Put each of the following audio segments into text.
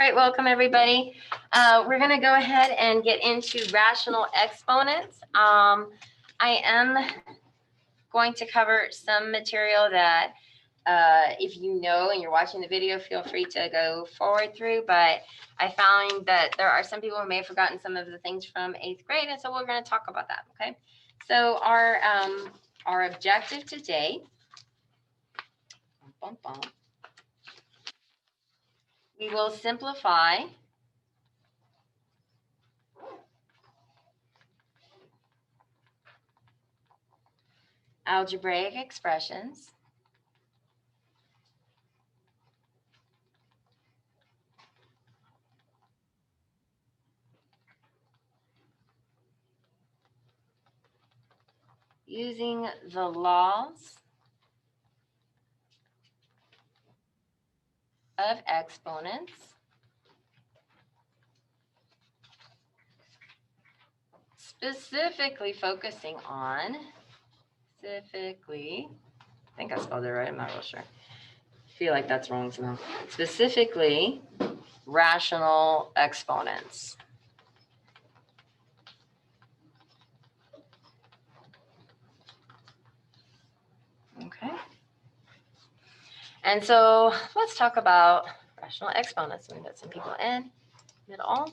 right, welcome everybody. We're going to go ahead and get into rational exponents. I am going to cover some material that if you know and you're watching the video, feel free to go forward through, but I found that there are some people who may have forgotten some of the things from 8th grade, and so we're going to talk about that, okay? So our objective today, we will simplify algebraic expressions using the laws of exponents, specifically focusing on, I think I spelled it right, I'm not real sure. I feel like that's wrong somehow. Specifically, rational exponents. Okay. And so let's talk about rational exponents. Let me get some people in middle.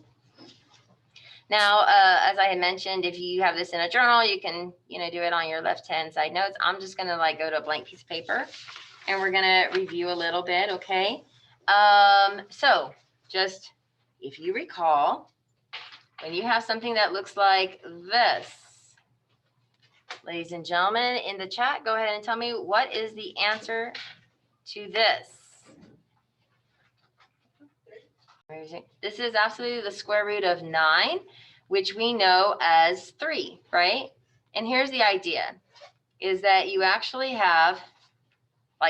Now, as I had mentioned, if you have this in a journal, you can, do it on your left-hand side notes. I'm just going to go to a blank piece of paper and we're going to review a little bit. Okay. So just if you recall, when you have something that looks like this, ladies and gentlemen, in the chat, go ahead and tell me what is the answer to this. This is absolutely the square root of 9, which we know as 3, right? And here's the idea, is that you actually have,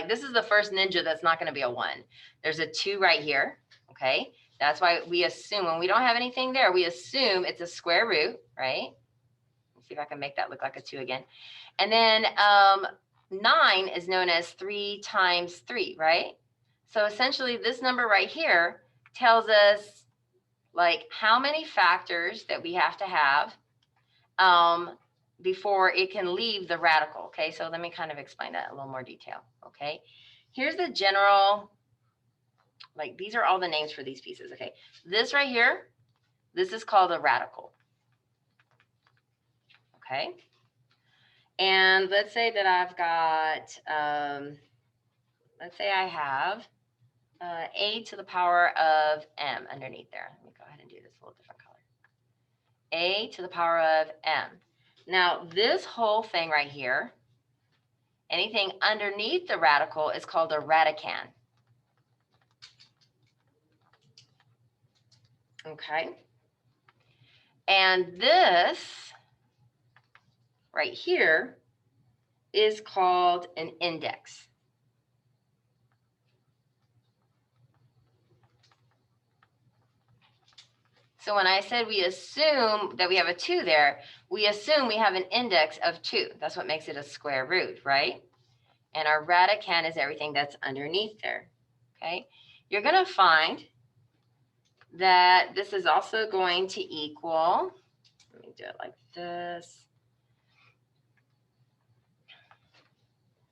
this is the first ninja that's not going to be a 1. There's a 2 right here, okay? That's why we assume, when we don't have anything there, we assume it's a square root, right? Let's see if I can make that look like a 2 again. And then 9 is known as 3 times 3, right? So essentially this number right here tells us how many factors that we have to have before it can leave the radical. Okay, so let me kind of explain that in a little more detail. Okay, here's the general, these are all the names for these pieces. Okay, this right here, this is called a radical. Okay, and let's say that I've got, let's say I have a to the power of m underneath there. Let me go ahead and do this a little different color. A to the power of m. Now, this whole thing right here, anything underneath the radical is called a radicand. Okay. And this right here is called an index. So when I said we assume that we have a 2 there, we assume we have an index of 2. That's what makes it a square root, right? And our radicand is everything that's underneath there, okay? You're going to find that this is also going to equal, let me do it like this.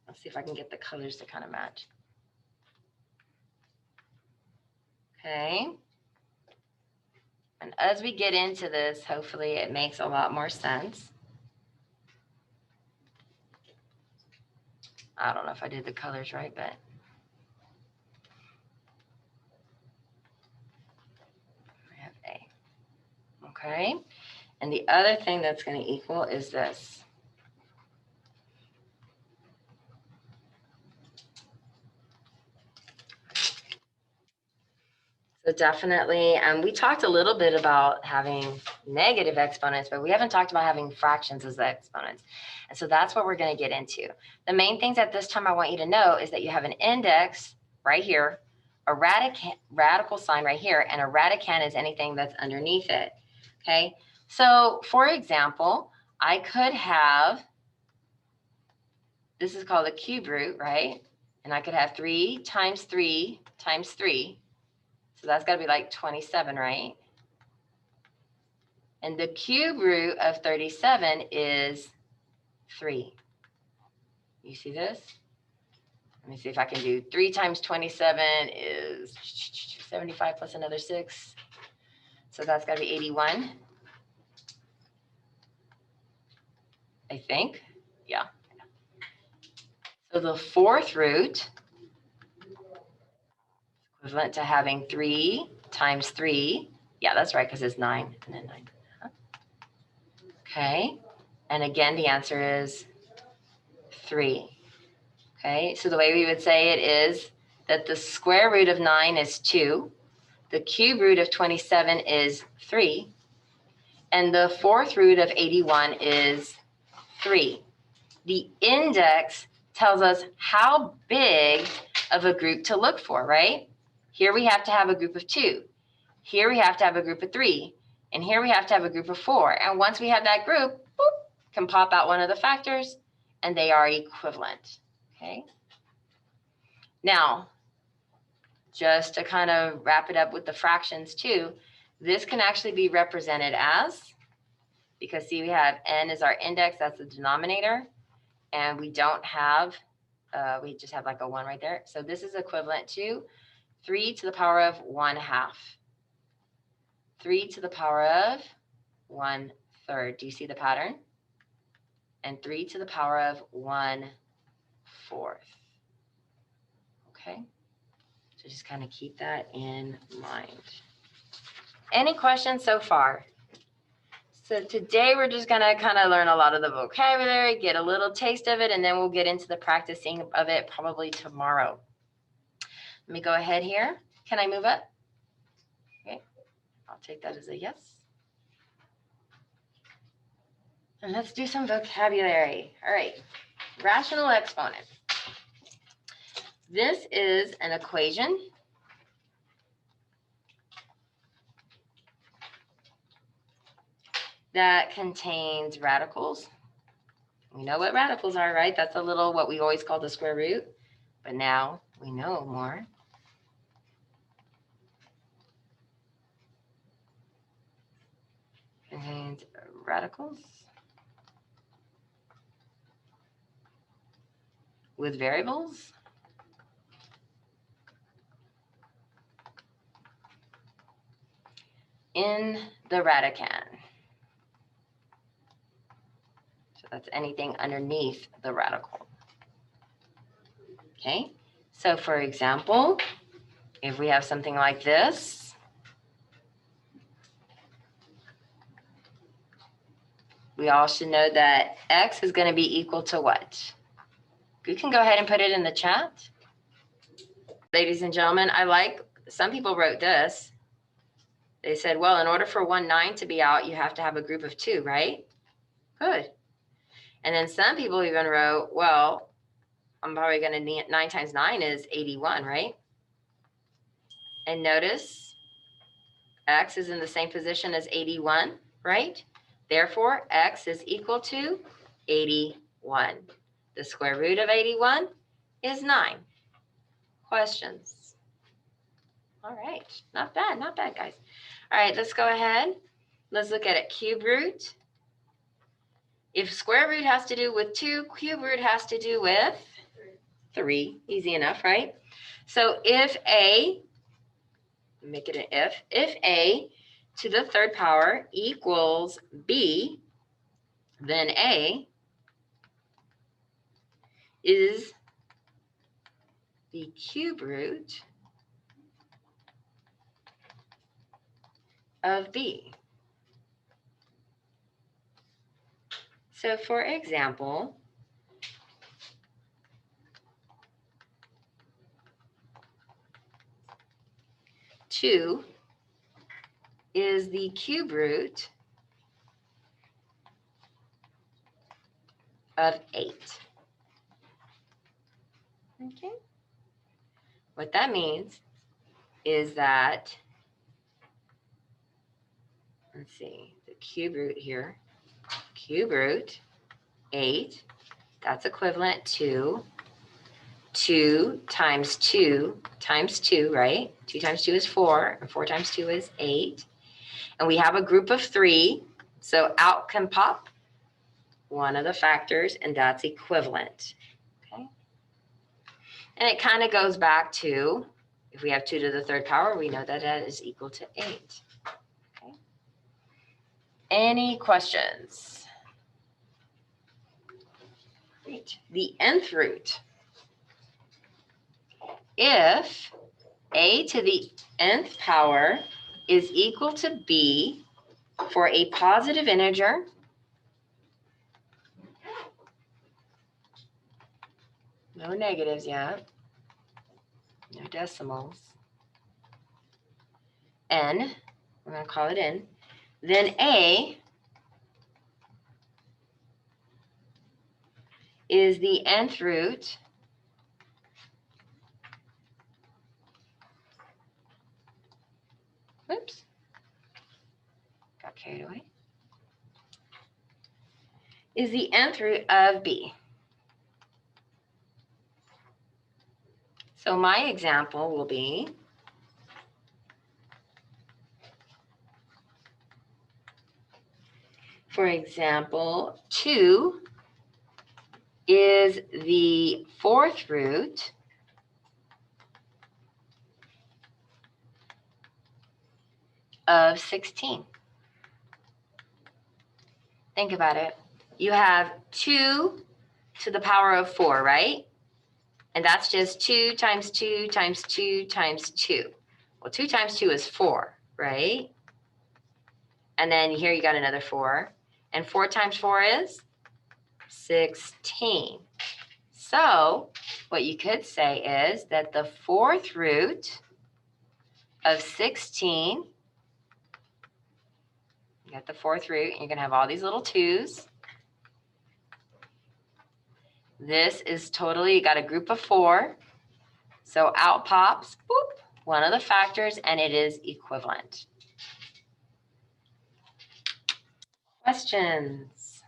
Let's see if I can get the colors to kind of match. Okay. And as we get into this, hopefully it makes a lot more sense. I don't know if I did the colors right, but I have A. Okay. And the other thing that's going to equal is this. So definitely, we talked a little bit about having negative exponents, but we haven't talked about having fractions as the exponents. And so that's what we're going to get into. The main things at this time I want you to know is that you have an index right here, a radical sign right here, and a radicand is anything that's underneath it. Okay, so for example, I could have, this is called a cube root, right? And I could have 3 times 3 times 3. So that's got to be like 27, right? And the cube root of 37 is 3. You see this? Let me see if I can do 3 times 27 is 75 plus another 6. So that's got to be 81. I think. Yeah. So the fourth root, equivalent to having 3 times 3. Yeah, that's right, because it's 9 and then 9. Okay. And again, the answer is 3. Okay. So the way we would say it is that the square root of 9 is 2. The cube root of 27 is 3. And the fourth root of 81 is 3. The index tells us how big of a group to look for, right? Here we have to have a group of 2. Here we have to have a group of 3. And here we have to have a group of 4. And once we have that group, boop, can pop out one of the factors, and they are equivalent, okay? Now, just to kind of wrap it up with the fractions too, this can actually be represented as, because see, we have n is our index, that's the denominator, and we don't have, we just have like a 1 right there. So this is equivalent to 3 to the power of 1/2. 3 to the power of 1/3. Do you see the pattern? And 3 to the power of 1/4. Okay, so just kind of keep that in mind. Any questions so far? So today we're just going to kind of learn a lot of the vocabulary, get a little taste of it, and then we'll get into the practicing of it probably tomorrow. Let me go ahead here. Can I move up? Okay, I'll take that as a yes. And let's do some vocabulary. All right, rational exponent. This is an equation that contains radicals. We know what radicals are, right? That's a little what we always call the square root, but now we know more. Contains radicals with variables in the radicand. So that's anything underneath the radical. Okay, so for example, if we have something like this, we all should know that x is going to be equal to what? You can go ahead and put it in the chat. Ladies and gentlemen, some people wrote this. They said, well, in order for 1/9 to be out, you have to have a group of 2, right? Good. And then some people even wrote, well, I'm probably going to need 9 times 9 is 81, right? And notice x is in the same position as 81, right? Therefore, x is equal to 81. The square root of 81 is 9. Questions? All right, not bad, guys. All right, let's go ahead. Let's look at it. Cube root. If square root has to do with 2, cube root has to do with 3. Easy enough, right? So if a, make it an if a to the 3rd power equals b, then a is the cube root of b. So for example, two is the cube root of 8. Okay. What that means is that, let's see, the cube root here, cube root 8, that's equivalent to 2 times 2 times 2, right? 2 times 2 is 4, and 4 times 2 is 8. And we have a group of 3, so out can pop one of the factors, and that's equivalent. Okay. And it kind of goes back to, if we have 2 to the third power, we know that that is equal to 8. Okay. Any questions? Great. The nth root. If a to the nth power is equal to b for a positive integer, no negatives yet, no decimals, n, we're going to call it n, then a is the nth root whoops, got carried away, is the nth root of b. So my example will be, for example, 2 is the fourth root of 16. Think about it. You have 2 to the power of 4, right? And that's just 2 times 2 times 2 times 2. Well, 2 times 2 is 4, right? And then here you got another 4. And 4 times 4 is 16. So what you could say is that the fourth root of 16, you got the fourth root, and you're going to have all these little 2's. This is totally, you got a group of 4. So out pops, boop, one of the factors, and it is equivalent. Questions?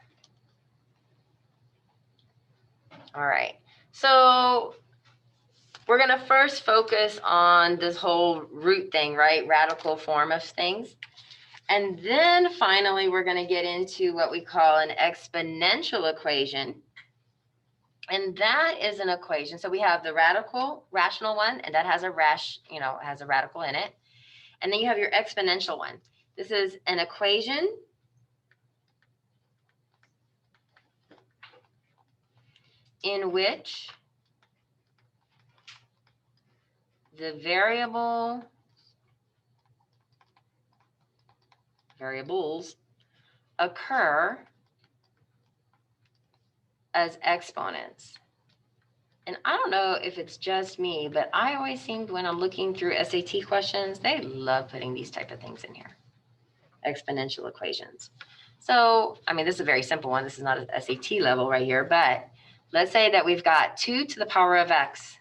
All right. So we're going to first focus on this whole root thing, right? Radical form of things. And then finally, we're going to get into what we call an exponential equation. And that is an equation. So we have the rational one, and that has a has a radical in it. And then you have your exponential one. This is an equation in which the variables occur as exponents. And I don't know if it's just me, but I always seem, when I'm looking through SAT questions, they love putting these type of things in here. Exponential equations. So, I mean, this is a very simple one. This is not an SAT level right here, but let's say that we've got 2 to the power of x,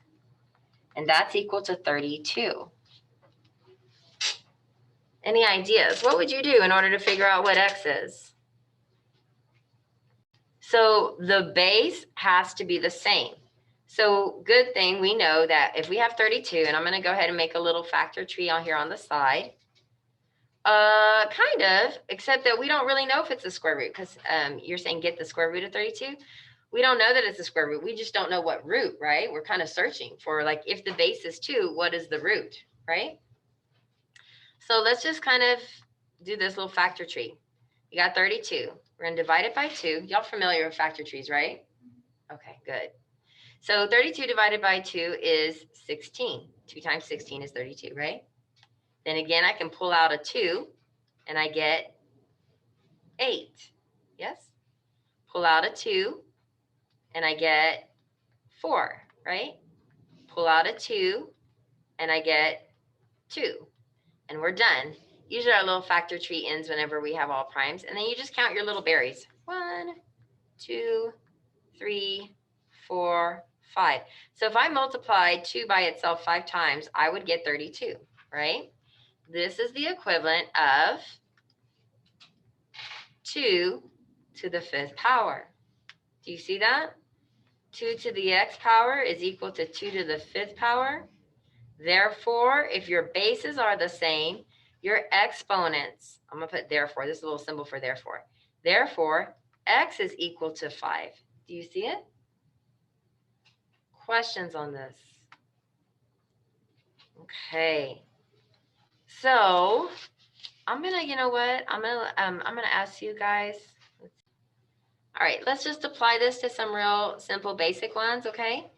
and that's equal to 32. Any ideas? What would you do in order to figure out what x is? So the base has to be the same. So good thing we know that if we have 32, and I'm going to go ahead and make a little factor tree on here on the side. Kind of, except that we don't really know if it's a square root, because you're saying get the square root of 32. We don't know that it's a square root. We just don't know what root, right? We're kind of searching for, like, if the base is 2, what is the root, right? So let's just kind of do this little factor tree. You got 32. We're going to divide it by 2. Y'all familiar with factor trees, right? Okay, good. So 32 divided by 2 is 16. 2 times 16 is 32, right? Then again, I can pull out a 2, and I get 8. Yes? Pull out a 2, and I get 4, right? Pull out a 2, and I get 2. And we're done. Usually our little factor tree ends whenever we have all primes. And then you just count your little berries. 1, 2, 3, 4, 5. So if I multiplied 2 by itself 5 times, I would get 32, right? This is the equivalent of 2 to the 5th power. Do you see that? 2 to the x power is equal to 2 to the 5th power. Therefore, if your bases are the same, your exponents, I'm going to put therefore, this is a little symbol for therefore. Therefore, x is equal to 5. Do you see it? Questions on this? Okay. So, I'm going to, you know what? I'm going to ask you guys. All right, let's just apply this to some real simple basic ones, okay?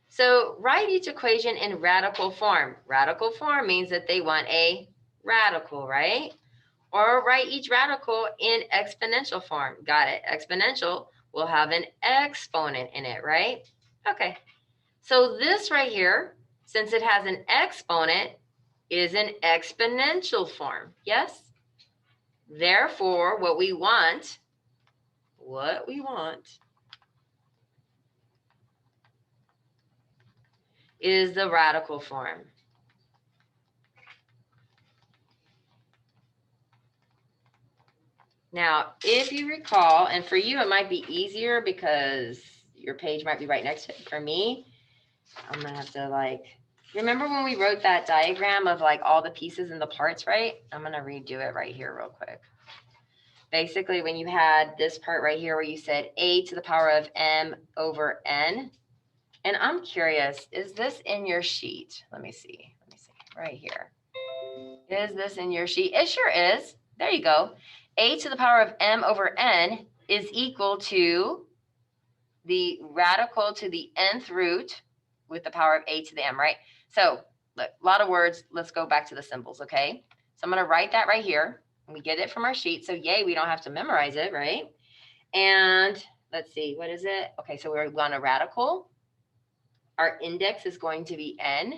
So write each equation in radical form. Radical form means that they want a radical, right? Or write each radical in exponential form. Got it. Exponential will have an exponent in it, right? Okay. So this right here, since it has an exponent, is an exponential form. Yes? Therefore, what we want is the radical form. Now, if you recall, and for you it might be easier because your page might be right next to it. For me, I'm gonna have to remember when we wrote that diagram of all the pieces and the parts, right? I'm gonna redo it right here real quick. Basically, when you had this part right here where you said a to the power of m over n, and I'm curious, is this in your sheet? Let me see, right here. Is this in your sheet? It sure is. There you go. A to the power of m over n is equal to the radical to the nth root with the power of a to the m, right? So, look, a lot of words. Let's go back to the symbols, okay? So I'm going to write that right here. We get it from our sheet. So yay, we don't have to memorize it, right? And let's see, what is it? Okay, so we're on a radical. Our index is going to be n.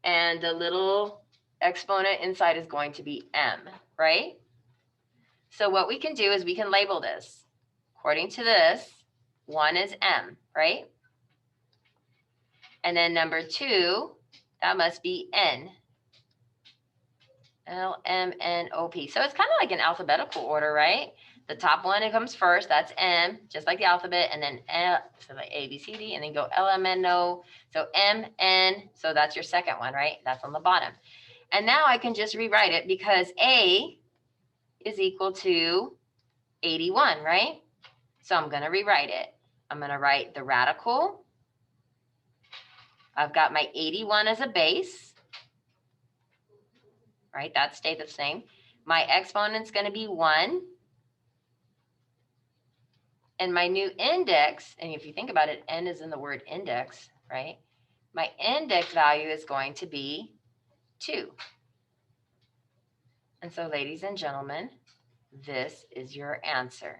And the little exponent inside is going to be m, right? So what we can do is we can label this. According to this, 1 is m, right? And then number 2, that must be n. L, M, N, O, P. So it's kind of like an alphabetical order, right? The top one, it comes first. That's M, just like the alphabet. And then L, so like A, B, C, D. And then go L, M, N, O. So M, N. So that's your second one, right? That's on the bottom. And now I can just rewrite it because A is equal to 81, right? So I'm going to rewrite it. I'm going to write the radical. I've got my 81 as a base, right? That stayed the same. My exponent's going to be 1. And my new index, and if you think about it, n is in the word index, right? My index value is going to be 2. And so, ladies and gentlemen, this is your answer.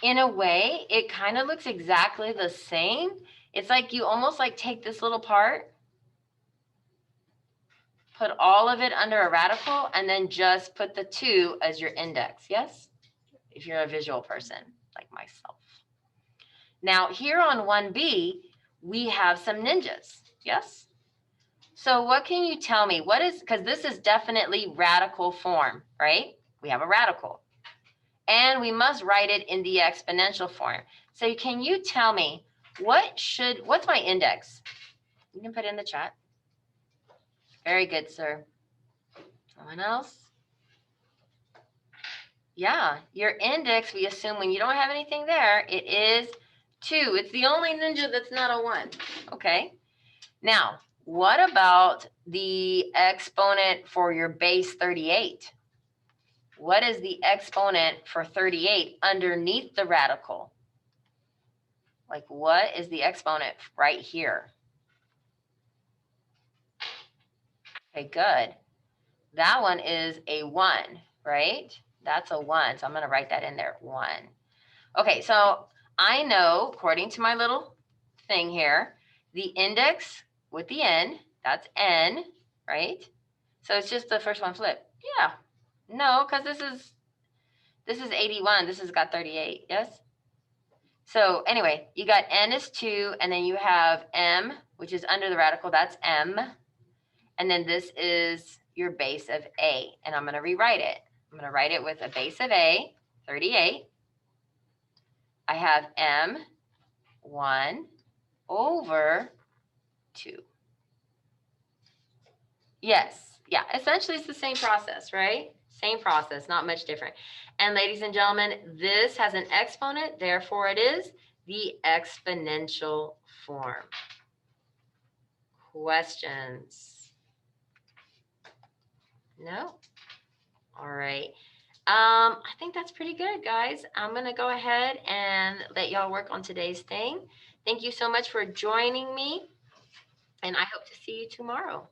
In a way, it kind of looks exactly the same. It's like you almost take this little part, put all of it under a radical, and then just put the 2 as your index, yes? If you're a visual person like myself. Now, here on 1B, we have some ninjas, yes? So what can you tell me? What is, because this is definitely radical form, right? We have a radical. And we must write it in the exponential form. So can you tell me, what's my index? You can put it in the chat. Very good, sir. Someone else? Yeah, your index, we assume when you don't have anything there, it is 2. It's the only ninja that's not a 1. Okay. Now, what about the exponent for your base 38? What is the exponent for 38 underneath the radical? What is the exponent right here? Okay, good. That one is a 1, right? That's a 1. So I'm going to write that in there, 1. Okay, so I know, according to my little thing here, the index with the n, that's n, right? So it's just the first one flip. Yeah. No, because this is 81. This has got 38, yes? So anyway, you got n is 2, and then you have m, which is under the radical, that's m. And then this is your base of a, and I'm going to rewrite it. I'm going to write it with a base of a, 38. I have m1 over 2. Yes, yeah, essentially it's the same process, right? Same process, not much different. And ladies and gentlemen, this has an exponent, therefore it is the exponential form. Questions? No? All right. I think that's pretty good, guys. I'm going to go ahead and let y'all work on today's thing. Thank you so much for joining me, and I hope to see you tomorrow.